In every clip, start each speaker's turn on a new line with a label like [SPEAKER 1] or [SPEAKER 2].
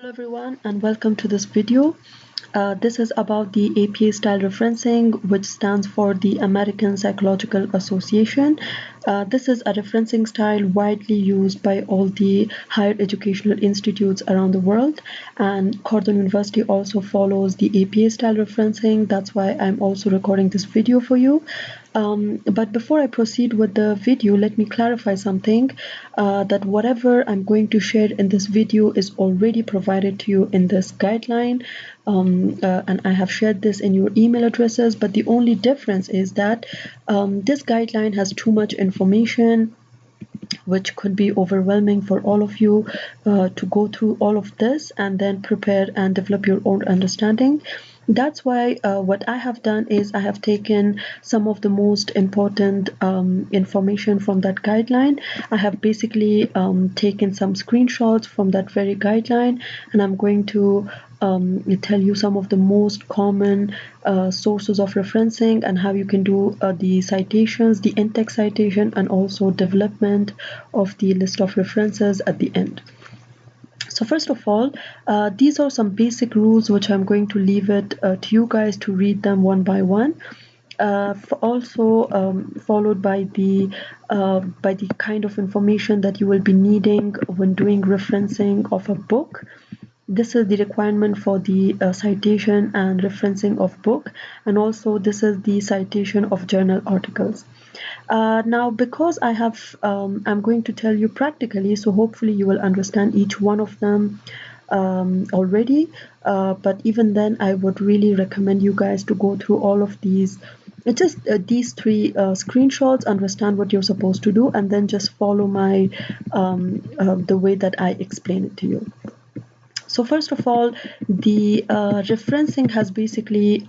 [SPEAKER 1] Hello everyone and welcome to this video. This is about the APA style referencing, which stands for the American Psychological Association. This is a referencing style widely used by all the higher educational institutes around the world, and Cornell University also follows the APA style referencing. That's why I'm also recording this video for you. But before I proceed with the video, let me clarify something, that whatever I'm going to share in this video is already provided to you in this guideline, and I have shared this in your email addresses, but the only difference is that this guideline has too much information, which could be overwhelming for all of you to go through all of this and then prepare and develop your own understanding. That's why what I have done is I have taken some of the most important information from that guideline. I have basically taken some screenshots from that very guideline, and I'm going to tell you some of the most common sources of referencing and how you can do the citations, the in-text citation, and also development of the list of references at the end. So first of all, these are some basic rules which I'm going to leave it to you guys to read them one by one. Also followed by the kind of information that you will be needing when doing referencing of a book. This is the requirement for the citation and referencing of book, and also this is the citation of journal articles. Now, because I'm going to tell you practically, so hopefully you will understand each one of them already. But even then, I would really recommend you guys to go through all of these. It's just these three screenshots, understand what you're supposed to do, and then just follow my the way that I explain it to you. So first of all, the referencing has basically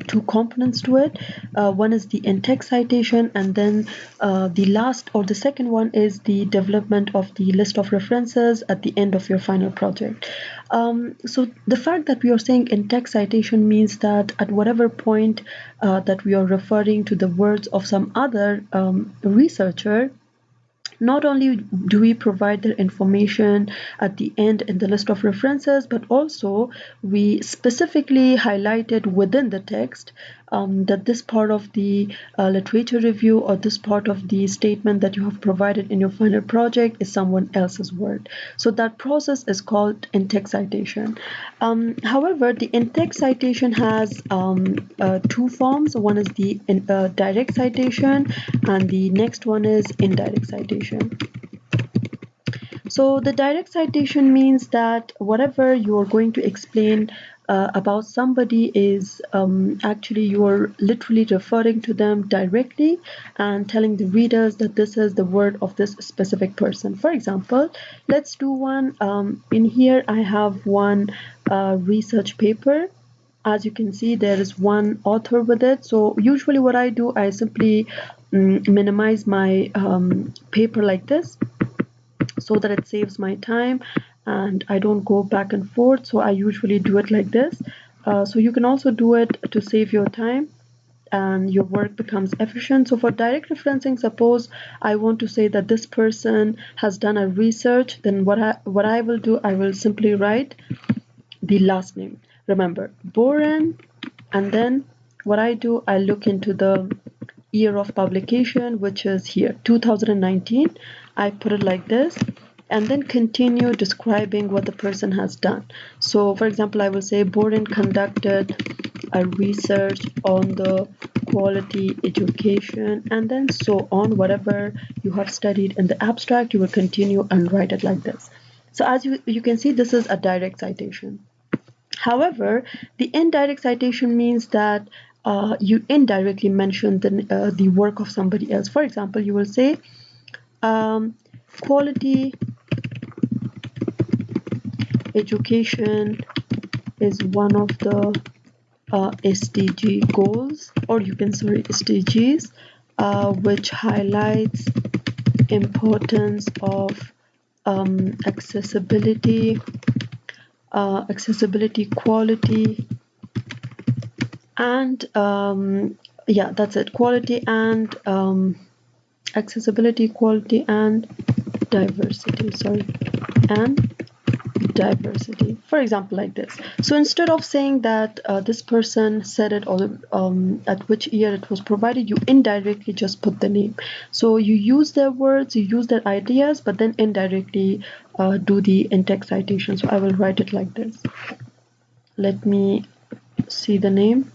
[SPEAKER 1] two components to it. One is the in-text citation, and then the last or the second one is the development of the list of references at the end of your final project. So the fact that we are saying in-text citation means that at whatever point that we are referring to the words of some other researcher, not only do we provide the information at the end in the list of references, but also we specifically highlighted within the text that this part of the literature review or this part of the statement that you have provided in your final project is someone else's word. So that process is called in-text citation. However, the in-text citation has two forms. One is the direct citation, and the next one is indirect citation. So the direct citation means that whatever you are going to explain about somebody is actually you are literally referring to them directly and telling the readers that this is the word of this specific person. For example, let's do one. In here I have one research paper. As you can see, there is one author with it. So usually what I do, I simply minimize my paper like this, so that it saves my time and I don't go back and forth. So I usually do it like this. So you can also do it to save your time and your work becomes efficient. So for direct referencing, suppose I want to say that this person has done a research, then what I will do, I will simply write the last name. Remember, Boren, and then what I do, I look into the year of publication, which is here 2019. I put it like this, and then continue describing what the person has done. So for example, I will say Boren conducted a research on the quality education, and then so on. Whatever you have studied in the abstract, you will continue and write it like this. So as you can see, this is a direct citation. However, the indirect citation means that you indirectly mention the work of somebody else. For example, you will say quality education is one of the SDG goals, or you can say SDGs, which highlights importance of accessibility, quality, and yeah, that's it. Quality and accessibility, quality, and diversity. Sorry, and diversity, for example, like this. So instead of saying that this person said it, or at which year it was provided, you indirectly just put the name. So you use their words, you use their ideas, but then indirectly do the in-text citation. So I will write it like this. Let me see the name.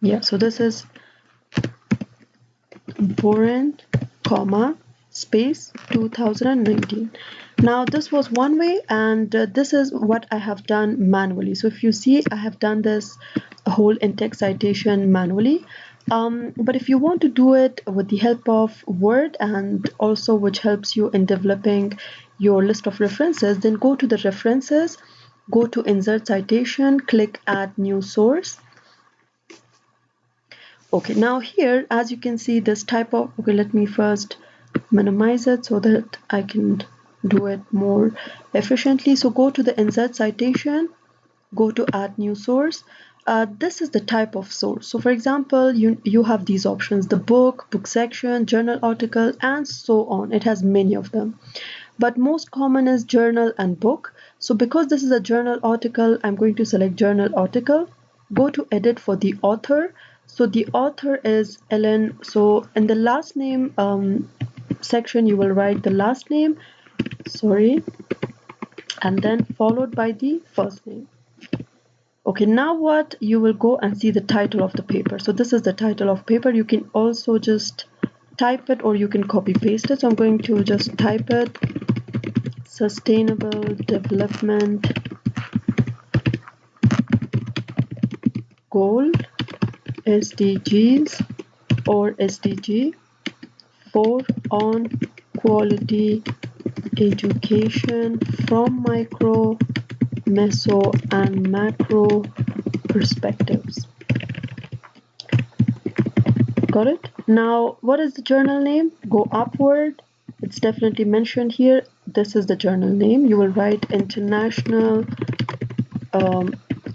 [SPEAKER 1] Yeah, so this is Boren, comma, space 2019. Now this was one way, and this is what I have done manually. So if you see, I have done this whole in-text citation manually. But if you want to do it with the help of Word, and also which helps you in developing your list of references, then go to the references, go to insert citation, click add new source. Okay, now here, as you can see, this type of, okay, let me first minimize it so that I can do it more efficiently. So go to the insert citation, go to add new source. This is the type of source. So for example, you have these options: the book section, journal article, and so on. It has many of them, but most common is journal and book. So because this is a journal article, I'm going to select journal article, go to edit for the author. So the author is Ellen. So in the last name section, you will write the last name, sorry, and then followed by the first name. Okay, now what, you will go and see the title of the paper. So this is the title of paper. You can also just type it, or you can copy paste it. So I'm going to just type it: Sustainable Development Goal, SDGs, or SDG 4 on quality education from micro, meso, and macro perspectives. Got it? Now, what is the journal name? Go upward. It's definitely mentioned here. This is the journal name. You will write International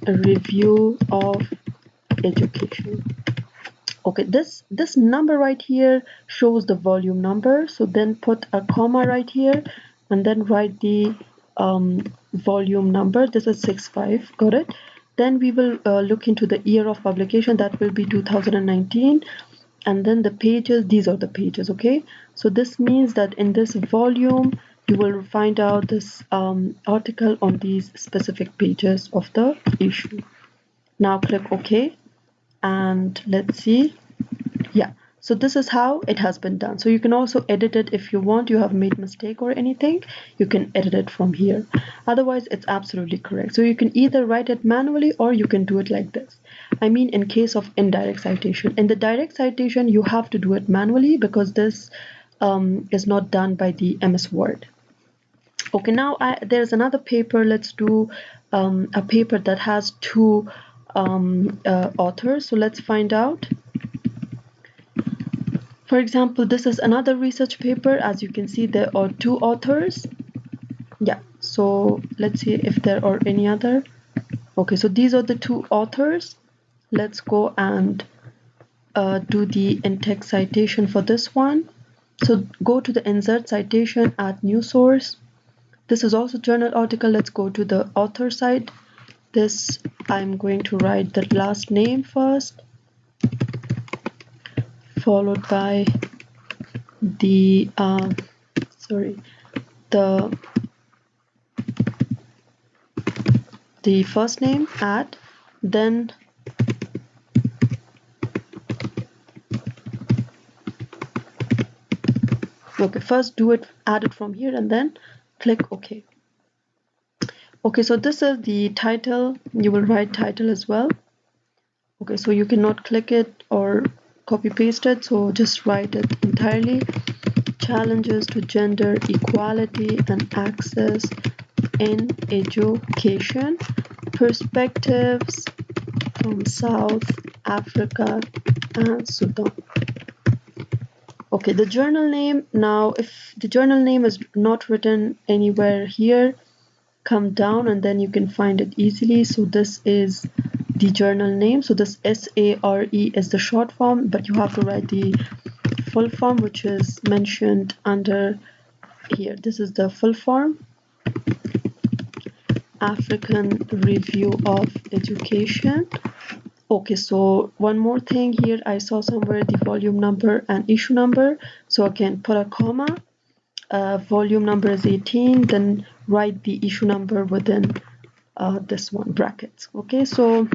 [SPEAKER 1] Review of Education. Okay, this number right here shows the volume number. So then put a comma right here, and then write the volume number. This is 65. Got it? Then we will look into the year of publication. That will be 2019. And then the pages, these are the pages. Okay, so this means that in this volume you will find out this article on these specific pages of the issue. Now click OK, and let's see. Yeah, so this is how it has been done. So you can also edit it if you want. You have made mistake or anything, you can edit it from here. Otherwise it's absolutely correct. So you can either write it manually, or you can do it like this. I mean, in case of indirect citation. In the direct citation, you have to do it manually, because this is not done by the MS Word. Okay, now there's another paper. Let's do a paper that has two authors. So let's find out. For example, this is another research paper. As you can see, there are two authors. Yeah, so let's see if there are any other. Okay, so these are the two authors. Let's go and do the in-text citation for this one. So go to the insert citation, add new source. This is also journal article. Let's go to the author side. This, I'm going to write the last name first, followed by the the first name, add, then okay, first do it, add it from here, and then click OK. Okay, so this is the title. You will write title as well. Okay, so you cannot click it or copy paste it, so just write it entirely. Challenges to gender equality and access in education, perspectives from South Africa and Sudan. Okay, the journal name. Now, if the journal name is not written anywhere here, come down and then you can find it easily. So this is the journal name. So this SARE is the short form, but you have to write the full form, which is mentioned under here. This is the full form. African Review of Education. Okay, so one more thing here, I saw somewhere the volume number and issue number. So again, put a comma, volume number is 18, then write the issue number within this one brackets. Okay, so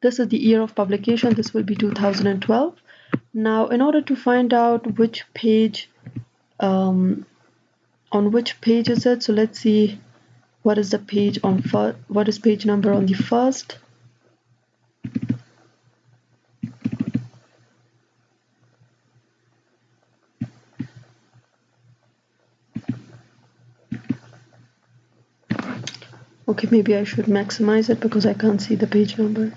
[SPEAKER 1] this is the year of publication. This will be 2012. Now, in order to find out which page, on which page is it, so let's see what is the page on first, what is page number on the first. Okay, maybe I should maximize it because I can't see the page number.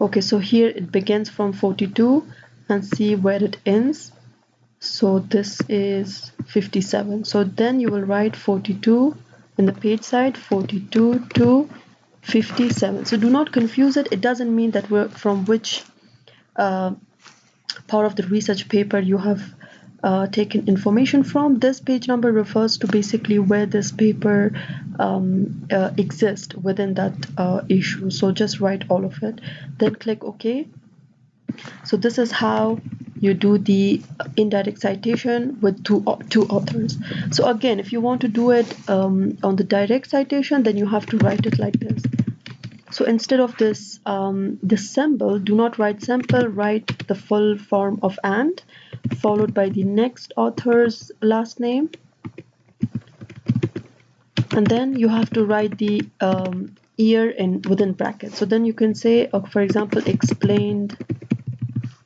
[SPEAKER 1] Okay, so here it begins from 42 and see where it ends. So this is 57. So then you will write 42 in the page side, 42 to 57. So do not confuse it. It doesn't mean that we're from which part of the research paper you have taken information from. This page number refers to basically where this paper exists within that issue. So just write all of it, then click OK. So this is how you do the indirect citation with two authors. So again, if you want to do it on the direct citation, then you have to write it like this. So instead of this symbol, do not write sample, write the full form of and, followed by the next author's last name. And then you have to write the year within brackets. So then you can say, for example, explained,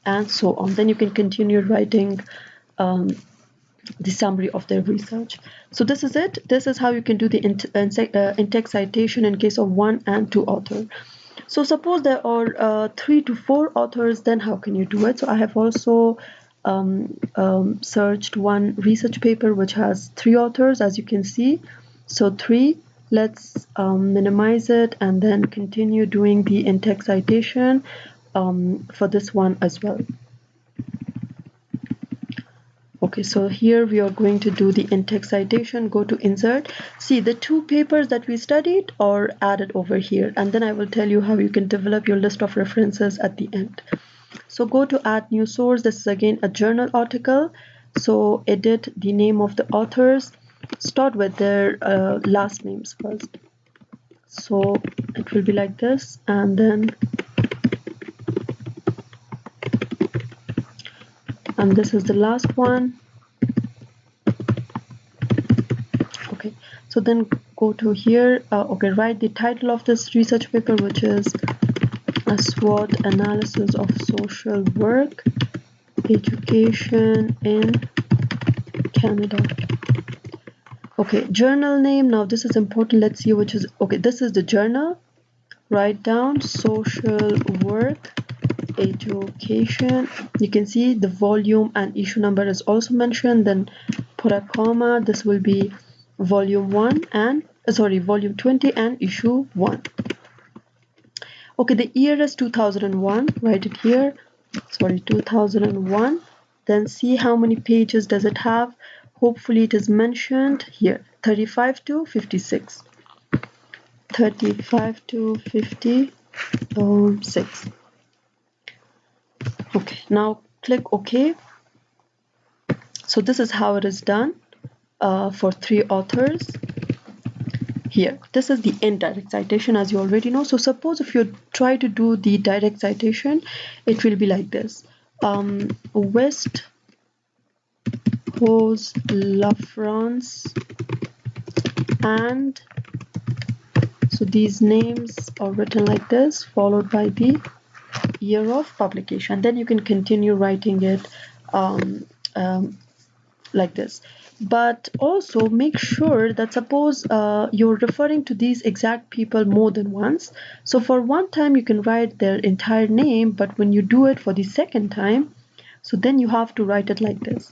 [SPEAKER 1] and so on. Then you can continue writing the summary of their research. So this is it. This is how you can do the in-text citation in case of one and two authors. So suppose there are 3 to 4 authors, then how can you do it? So I have also searched one research paper which has 3 authors, as you can see. So 3, let's minimize it and then continue doing the in-text citation for this one as well. Okay, so here we are going to do the in-text citation. Go to insert. See, the 2 papers that we studied are added over here, and then I will tell you how you can develop your list of references at the end. So go to add new source. This is again a journal article. So edit the name of the authors. Start with their last names first. So it will be like this, and then this is the last one. Okay, so then go to here. Okay, write the title of this research paper, which is a SWOT analysis of social work education in Canada. Okay, journal name. Now this is important. Let's see which is, okay, this is the journal. Write down social work education. You can see the volume and issue number is also mentioned. Then put a comma. This will be volume 1 and volume 20 and issue 1. Okay, the year is 2001. Write it here. 2001. Then see how many pages does it have. Hopefully it is mentioned here, 35 to 56. 35 to 56. Okay, now click OK. So this is how it is done for 3 authors. Here, this is the indirect citation, as you already know. So suppose if you try to do the direct citation, it will be like this. West Coast, La France, and so these names are written like this, followed by the year of publication. Then you can continue writing it like this. But also make sure that suppose you're referring to these exact people more than once. So for one time you can write their entire name, but when you do it for the second time, so then you have to write it like this.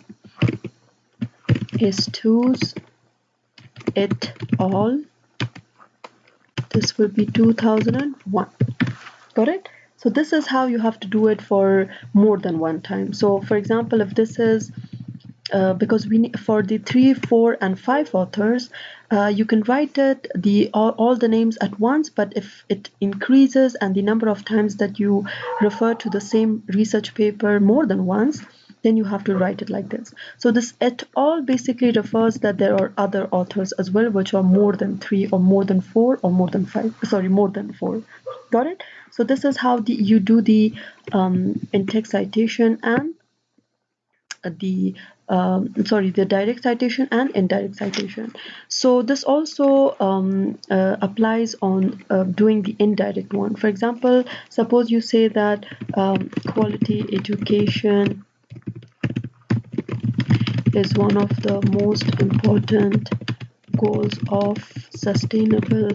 [SPEAKER 1] Estus et al. This will be 2001. Got it? So this is how you have to do it for more than one time. So for example, if this is because for the 3, 4, and 5 authors, you can write it all the names at once, but if it increases and the number of times that you refer to the same research paper more than once, then you have to write it like this. So this et al basically refers that there are other authors as well, which are more than 3 or more than 4 or more than 5, sorry, more than 4. Got it? So this is how you do the in-text citation and the direct citation and indirect citation. So this also applies on doing the indirect one. For example, suppose you say that quality education is one of the most important goals of sustainable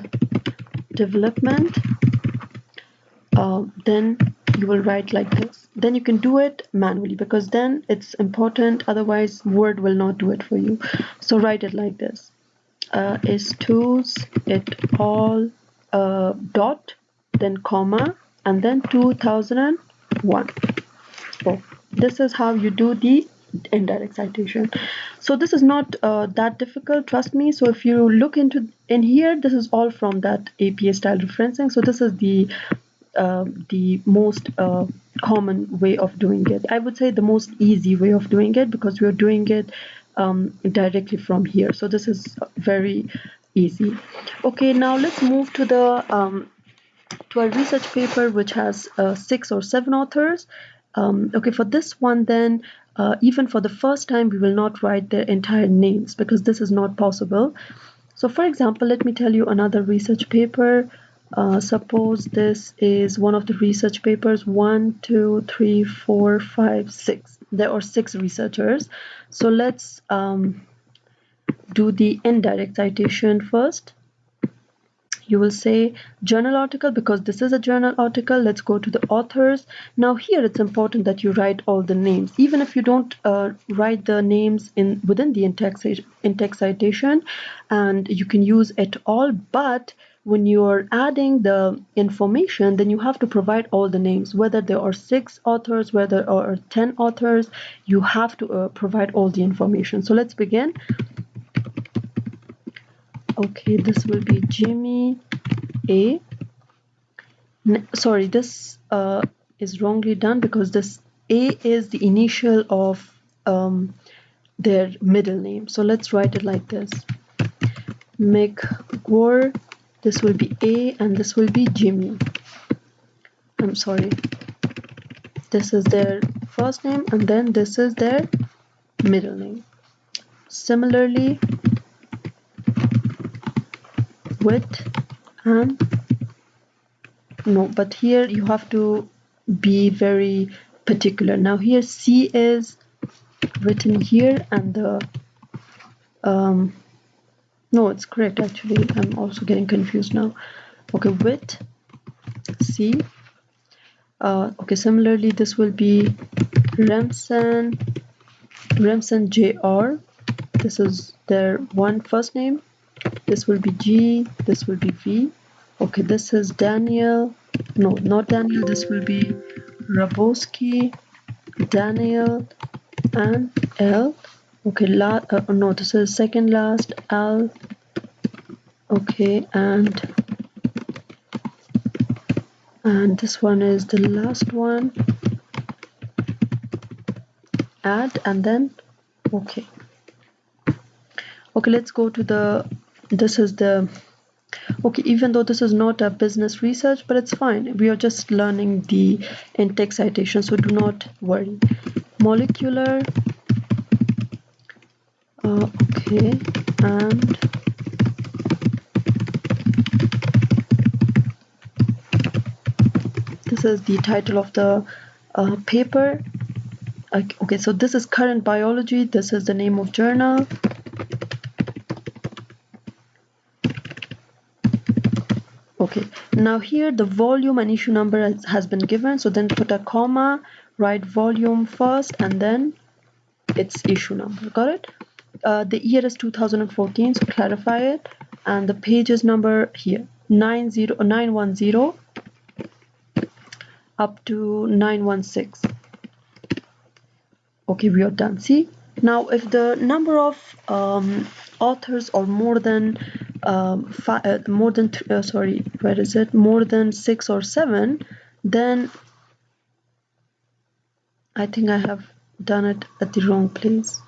[SPEAKER 1] development. Then you will write like this. Then you can do it manually because then it's important, otherwise Word will not do it for you. So write it like this. Is tools it all dot, then comma, and then 2001. So this is how you do the indirect citation. So this is not that difficult, trust me. So if you look into in here, this is all from that APA style referencing. So this is the most common way of doing it. I would say the most easy way of doing it because we are doing it directly from here. So this is very easy. Okay, now let's move to a research paper which has 6 or 7 authors. Okay, for this one then, even for the first time, we will not write their entire names because this is not possible. So for example, let me tell you another research paper. Suppose this is one of the research papers, 1, 2, 3, 4, 5, 6. There are 6 researchers. So let's do the indirect citation first. You will say journal article because this is a journal article. Let's go to the authors. Now here it's important that you write all the names. Even if you don't write the names within the in-text citation, and you can use et al, but when you're adding the information, then you have to provide all the names, whether there are 6 authors, whether there are 10 authors, you have to provide all the information. So let's begin. Okay, this will be Jimmy A. Sorry, this is wrongly done because this A is the initial of their middle name. So let's write it like this. McGwar, this will be A and this will be Jimmy. I'm sorry. This is their first name and then this is their middle name. Similarly, with and no, but here you have to be very particular. Now here C is written here and the no, it's correct actually. I'm also getting confused now. Okay, with C. Okay, similarly this will be Remsen Jr. This is their first name. This will be G, this will be V. Okay, this is Daniel. No, not Daniel. This will be Rabowski, Daniel, and L. Okay, no, this is second last, L. Okay, and this one is the last one. Add and then okay. Okay, let's go to okay, even though this is not a business research, but it's fine. We are just learning the in-text citation, so do not worry. Molecular, okay, and this is the title of the paper. Okay, so this is Current Biology. This is the name of journal. Okay, now here the volume and issue number has been given, so then put a comma, write volume first and then its issue number. Got it? The year is 2014, so clarify it, and the pages number here 910 up to 916. Okay, we are done. See, Now, if the number of authors are more than more than 6 or 7, then I think I have done it at the wrong place.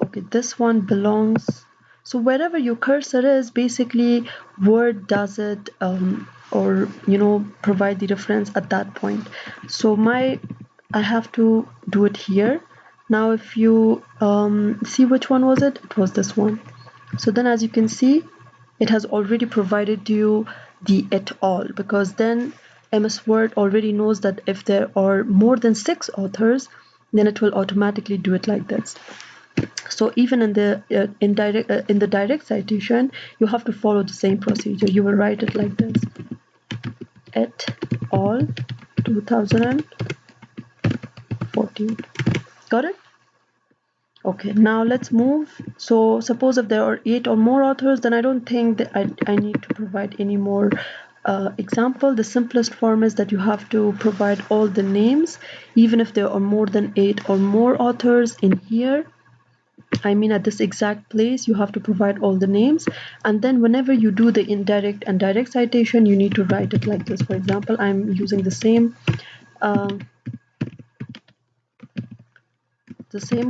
[SPEAKER 1] Okay, this one belongs. So wherever your cursor is, basically Word does it, or provide the reference at that point. So I have to do it here. Now if you see, which one was it? It was this one. So then, as you can see, it has already provided you the et al, because then MS Word already knows that if there are more than 6 authors, then it will automatically do it like this. So even in the in the direct citation, you have to follow the same procedure. You will write it like this: et al. 2014. Got it? Okay, now let's move. So suppose if there are 8 or more authors, then I don't think that I need to provide any more example. The simplest form is that you have to provide all the names, even if there are more than 8 or more authors in here. I mean, at this exact place, you have to provide all the names. And then whenever you do the indirect and direct citation, you need to write it like this. For example, I'm using the same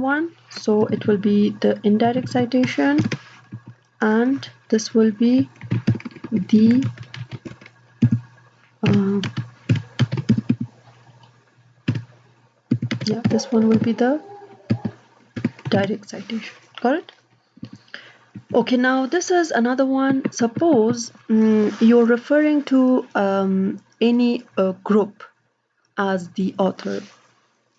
[SPEAKER 1] one. So it will be the indirect citation, and this will be the this one will be the direct citation. Got it? Okay, now this is another one. Suppose you're referring to any group as the author.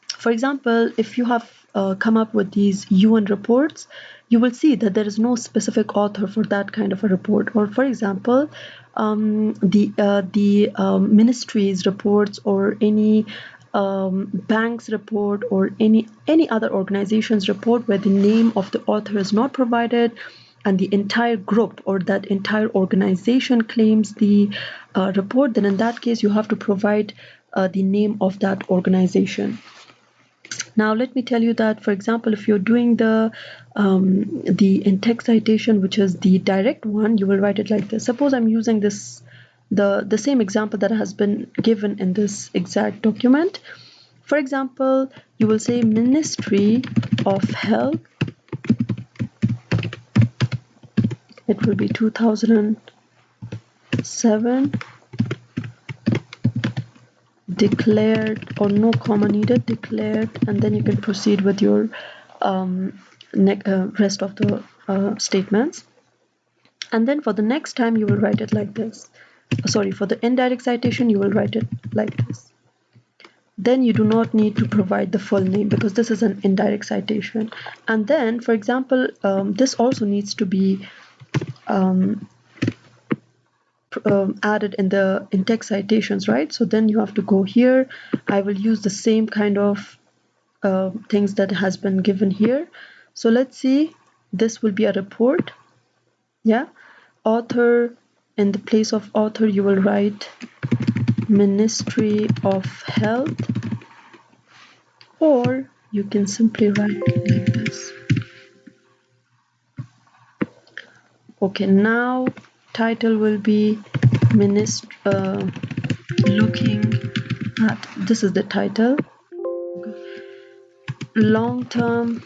[SPEAKER 1] For example, if you have come up with these UN reports, you will see that there is no specific author for that kind of a report. Or for example, the ministry's reports, or any bank's report, or any other organization's report where the name of the author is not provided, and the entire group or that entire organization claims the report, then in that case you have to provide the name of that organization. Now let me tell you that, for example, if you're doing the in-text citation, which is the direct one, you will write it like this. Suppose I'm using the same example that has been given in this exact document. For example, you will say Ministry of Health. It will be 2007. Declared, or no comma needed, declared, and then you can proceed with your rest of the statements. And then for the next time you will write it like this. Sorry, for the indirect citation you will write it like this. Then you do not need to provide the full name, because this is an indirect citation. And then, for example, this also needs to be added in the in-text citations, right? So then you have to go here. I will use the same kind of things that has been given here. So let's see, this will be a report. Yeah, author, in the place of author you will write Ministry of Health, or you can simply write like this. Okay, now title will be looking at, this is the title, long-term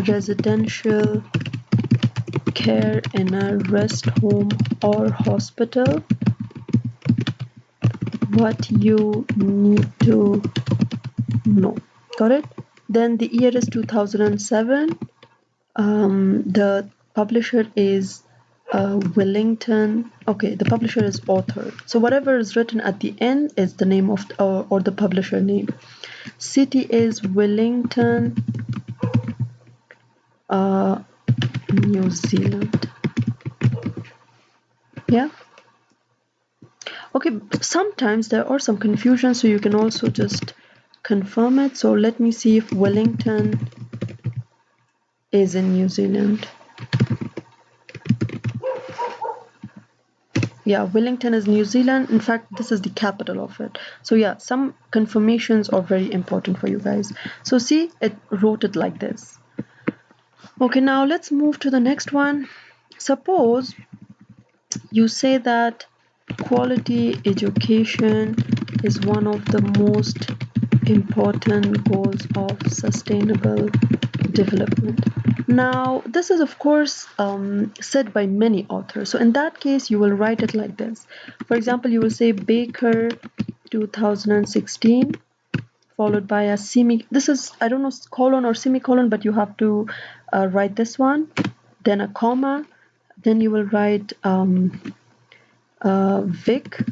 [SPEAKER 1] residential care in a rest home or hospital, what you need to know. Got it? Then the year is 2007. The publisher is Wellington. Okay, the publisher is author. So whatever is written at the end is the name of or the publisher name. City is Wellington, New Zealand. Yeah. Okay, sometimes there are some confusions, so you can also just confirm it. So let me see if Wellington is in New Zealand. Yeah, Wellington is New Zealand. In fact, this is the capital of it. So yeah, some confirmations are very important for you guys. So see, it wrote it like this. Okay, now let's move to the next one. Suppose you say that quality education is one of the most important goals of sustainable development. Now, this is of course said by many authors. So in that case, you will write it like this. For example, you will say Baker 2016 followed by a this is, I don't know, colon or semicolon, but you have to write this one, then a comma, then you will write Vic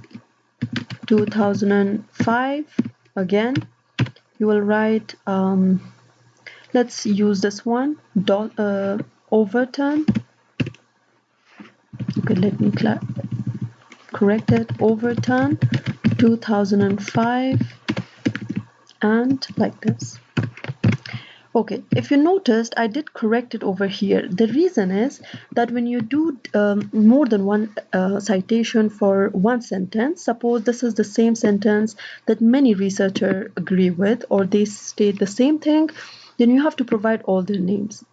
[SPEAKER 1] 2005 again. You will write, let's use this one, Overton. Okay, let me correct it. Overton 2005 and like this. Okay, if you noticed, I did correct it over here. The reason is that when you do more than one citation for one sentence, suppose this is the same sentence that many researchers agree with, or they state the same thing, then you have to provide all their names.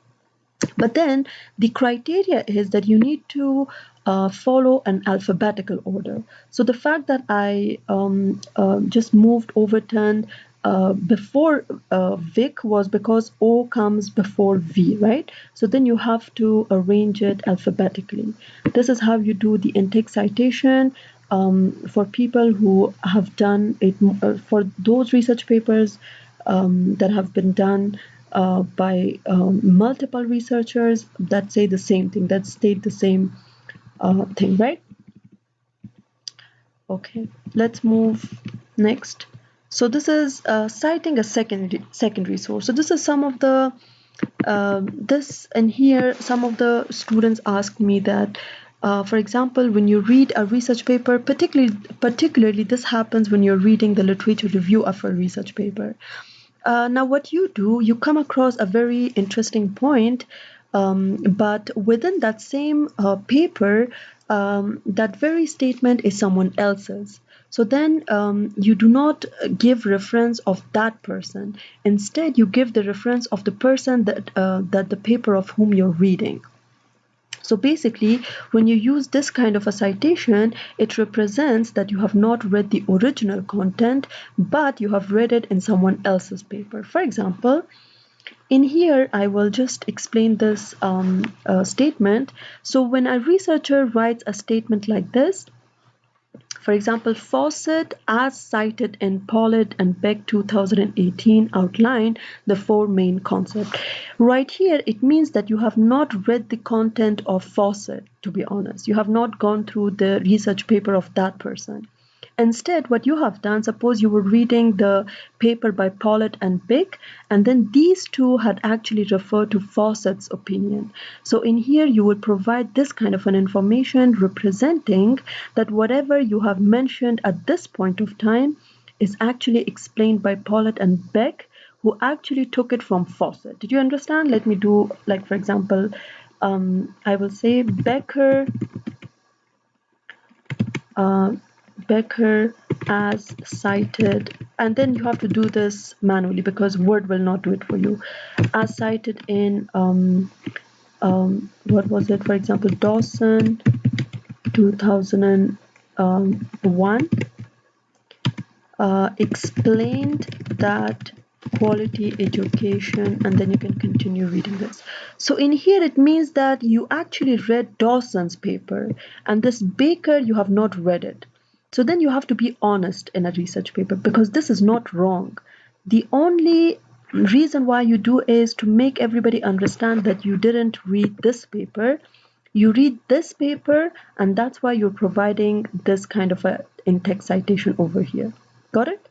[SPEAKER 1] But then the criteria is that you need to follow an alphabetical order. So the fact that I just moved Overton before Vic was because O comes before V, right? So then you have to arrange it alphabetically. This is how you do the intake citation. For people who have done it, for those research papers that have been done by multiple researchers that say the same thing, that state the same thing, right? Okay, let's move next. So this is citing a secondary source. So this is some of the this and here some of the students ask me that for example, when you read a research paper, particularly this happens when you're reading the literature review of a research paper. Now, what you do, you come across a very interesting point, but within that same paper, that very statement is someone else's. So then you do not give reference of that person. Instead, you give the reference of the person that the paper of whom you're reading. So basically, when you use this kind of a citation, it represents that you have not read the original content, but you have read it in someone else's paper. For example, in here, I will just explain this statement. So when a researcher writes a statement like this, for example, Fawcett, as cited in Pollitt and Beck 2018, outlined the four main concepts. Right here, it means that you have not read the content of Fawcett, to be honest. You have not gone through the research paper of that person. Instead, what you have done, suppose you were reading the paper by Pollitt and Beck, and then these two had actually referred to Fawcett's opinion. So in here, you would provide this kind of an information representing that whatever you have mentioned at this point of time is actually explained by Pollitt and Beck, who actually took it from Fawcett. Did you understand? Let me do, like, for example, I will say Becker uh, Becker as cited, and then you have to do this manually because Word will not do it for you. As cited in what was it? For example, Dawson 2001 explained that quality education, and then you can continue reading this. So in here it means that you actually read Dawson's paper, and this Baker you have not read it. So then you have to be honest in a research paper because this is not wrong. The only reason why you do is to make everybody understand that you didn't read this paper. You read this paper, and that's why you're providing this kind of a in-text citation over here. Got it?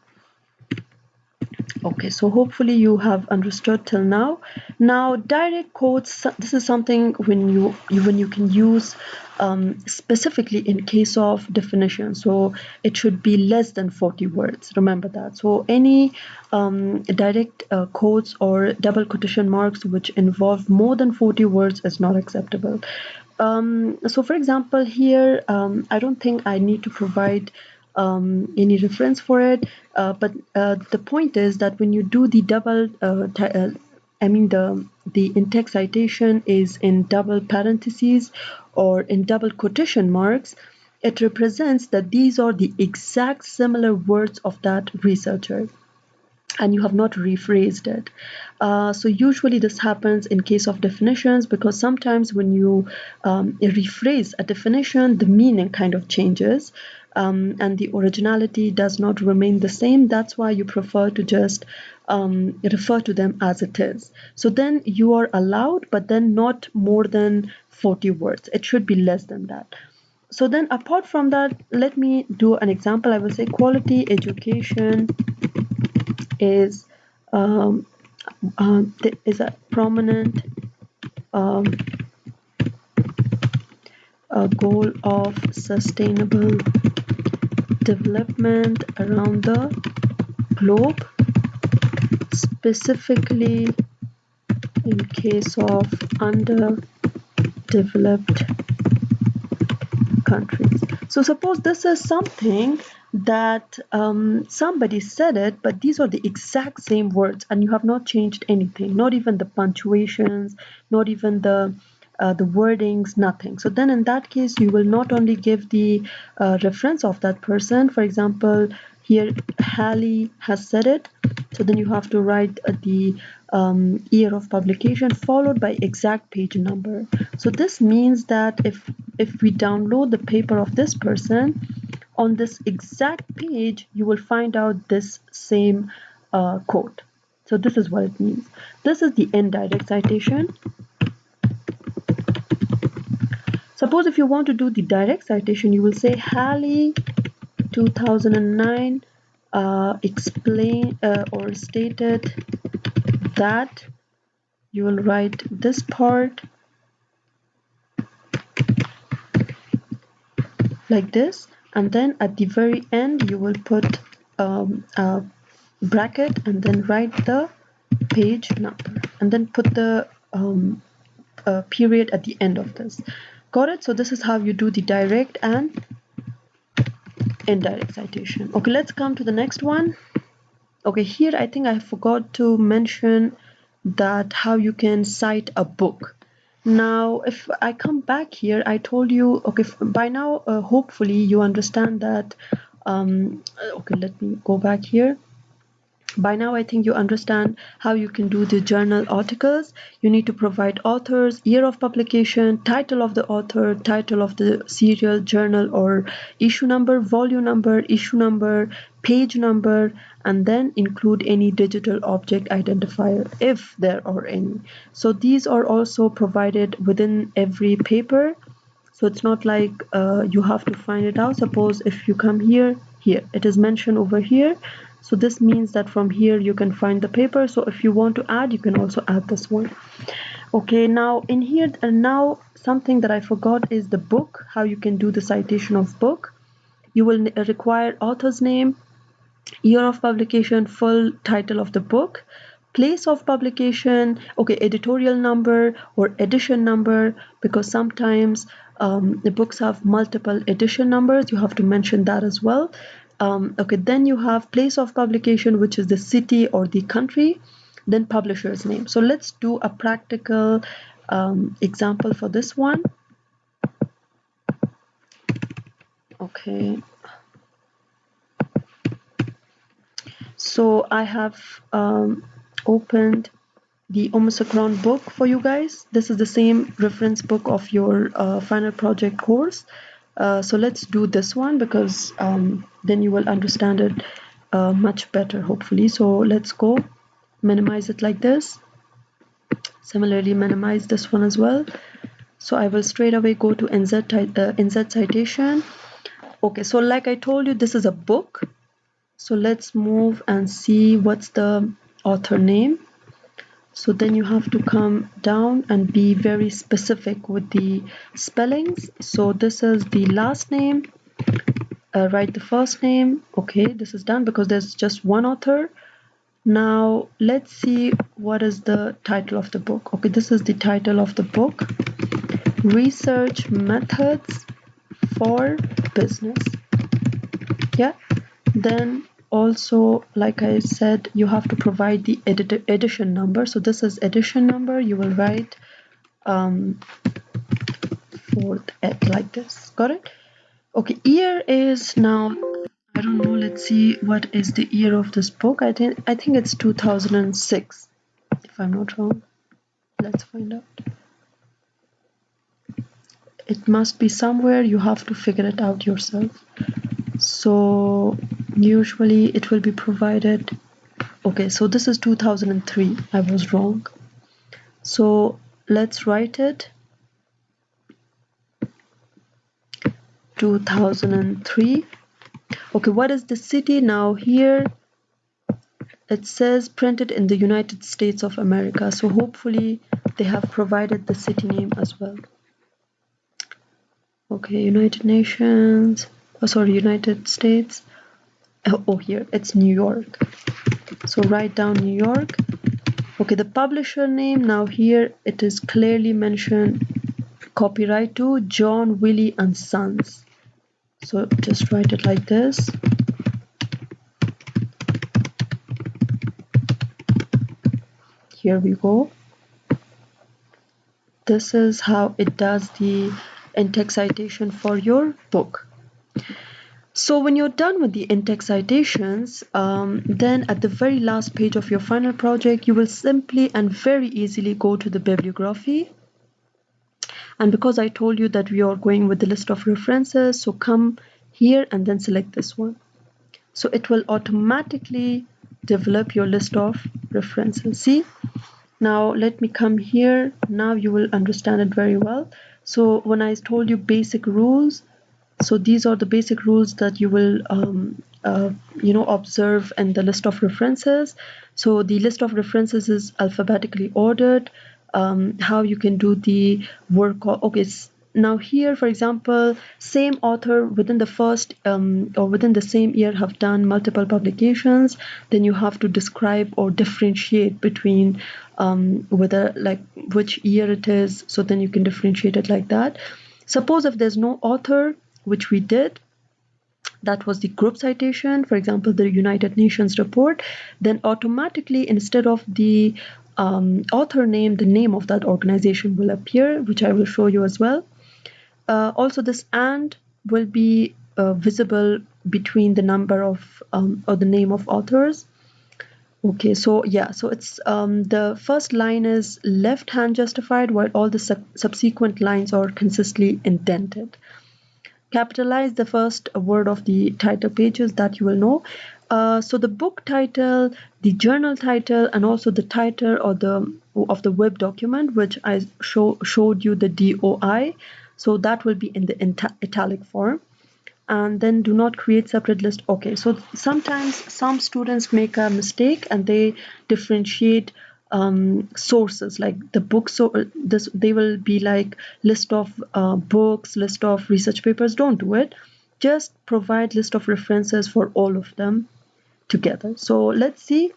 [SPEAKER 1] Okay, so hopefully you have understood till now. Now, direct quotes, this is something when you can use specifically in case of definition. So it should be less than 40 words. Remember that. So any direct quotes or double quotation marks which involve more than 40 words is not acceptable. So for example, here, I don't think I need to provide any reference for it. But the point is that when you do the double, I mean the in-text citation is in double parentheses or in double quotation marks, it represents that these are the exact similar words of that researcher and you have not rephrased it. So usually this happens in case of definitions, because sometimes when you rephrase a definition, the meaning kind of changes, and the originality does not remain the same. That's why you prefer to just refer to them as it is. So then you are allowed, but then not more than 40 words. It should be less than that. So then apart from that, let me do an example. I will say quality education is is a prominent um, goal of sustainable development around the globe, specifically in case of underdeveloped countries. So suppose this is something that somebody said it, but these are the exact same words and you have not changed anything, not even the punctuations, not even the wordings, nothing. So then in that case, you will not only give the reference of that person. For example, here Halley has said it. So then you have to write the year of publication followed by exact page number. So this means that if we download the paper of this person, on this exact page, you will find out this same quote. So this is what it means. This is the indirect citation. Suppose if you want to do the direct citation, you will say Halley 2009 explained or stated that. You will write this part like this, and then at the very end you will put a bracket and then write the page number and then put the period at the end of this. Got it? So this is how you do the direct and indirect citation. Okay, let's come to the next one. Okay, here I think I forgot to mention that how you can cite a book. Now, if I come back here, I told you, okay, by now, hopefully you understand that. Okay, let me go back here. By now, I think you understand how you can do the journal articles. You need to provide authors, year of publication, title of the author, title of the serial, journal or issue number, volume number, issue number, page number, and then include any digital object identifier if there are any. So these are also provided within every paper. So it's not like you have to find it out. Suppose if you come here, it is mentioned over here. So this means that from here you can find the paper. So if you want to add, you can also add this one. Okay, now in here, and now something that I forgot is the book, how you can do the citation of book. You will require author's name, year of publication, full title of the book, place of publication, okay, editorial number or edition number, because sometimes the books have multiple edition numbers. You have to mention that as well. Okay, then you have place of publication, which is the city or the country, then publisher's name. So let's do a practical example for this one. Okay. So I have opened the Omicron book for you guys. This is the same reference book of your final project course. So let's do this one because then you will understand it much better, hopefully. So let's go minimize it like this. Similarly, minimize this one as well. So I will straight away go to NZ citation. Okay, so like I told you, this is a book. So let's move and see what's the author name. So then you have to come down and be very specific with the spellings. So this is the last name, write the first name. Okay, this is done because there's just one author. Now let's see what is the title of the book. Okay, this is the title of the book, Research Methods for Business. Yeah, then also, like I said, you have to provide the edition number. So this is edition number. You will write fourth ed like this. Got it? Okay, year is now, I don't know, let's see what is the year of this book. I think it's 2006, if I'm not wrong. Let's find out. It must be somewhere. You have to figure it out yourself. So usually it will be provided. Okay, so this is 2003. I was wrong. So let's write it. 2003. Okay, what is the city? Now here it says printed in the United States of America. So hopefully they have provided the city name as well. Okay, United Nations. Oh, sorry, United States. Oh, here it's New York. So write down New York. Okay, the publisher name. Now here it is clearly mentioned. Copyright to John Wiley and Sons. So just write it like this. Here we go. This is how it does the in-text citation for your book. So when you're done with the in-text citations, then at the very last page of your final project, you will simply and very easily go to the bibliography. And because I told you that we are going with the list of references, so come here and then select this one. So it will automatically develop your list of references. See? Now let me come here. Now you will understand it very well. So when I told you basic rules, so these are the basic rules that you will observe in the list of references. So the list of references is alphabetically ordered. How you can do the work. Okay, now here, for example, same author within the first or within the same year have done multiple publications, then you have to describe or differentiate between whether, like, which year it is, so then you can differentiate it like that. Suppose if there's no author, which we did, that was the group citation, for example, the United Nations report, then automatically instead of the author name, the name of that organization will appear, which I will show you as well. Also, this and will be visible between the number of or the name of authors. Okay, so yeah, so it's the first line is left hand justified, while all the subsequent lines are consistently indented. Capitalize the first word of the title pages, that you will know. So the book title, the journal title, and also the title or of the web document, which I showed you the DOI. So that will be in the italic form. And then do not create separate list. Okay, so sometimes some students make a mistake and they differentiate sources, like the book. So this, they will be like list of books, list of research papers. Don't do it. Just provide list of references for all of them together. So let's see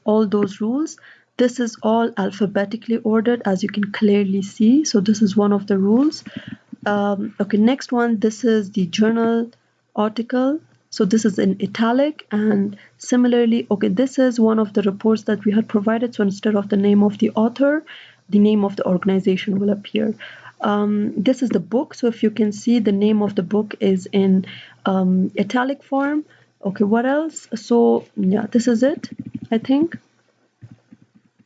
[SPEAKER 1] all those rules. This is all alphabetically ordered, as you can clearly see. So this is one of the rules. Okay, next one, this is the journal article. So this is in italic, and similarly, okay, this is one of the reports that we had provided. So instead of the name of the author, the name of the organization will appear. This is the book. So if you can see, the name of the book is in italic form. Okay, what else? So yeah, this is it, I think.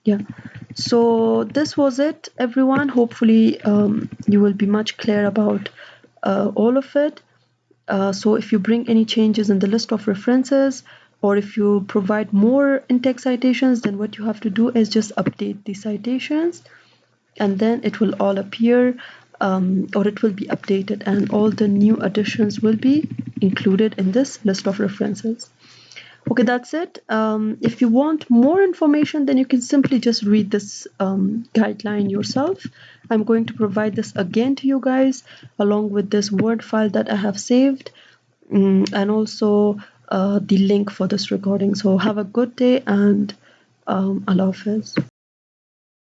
[SPEAKER 1] Yeah, so this was it, everyone. Hopefully you will be much clear about all of it. So if you bring any changes in the list of references, or if you provide more in-text citations, then what you have to do is just update the citations, and then it will all appear, or it will be updated, and all the new additions will be included in this list of references. Okay, that's it. If you want more information, then you can simply just read this guideline yourself. I'm going to provide this again to you guys, along with this Word file that I have saved, and also the link for this recording. So have a good day, and Allah Hafiz.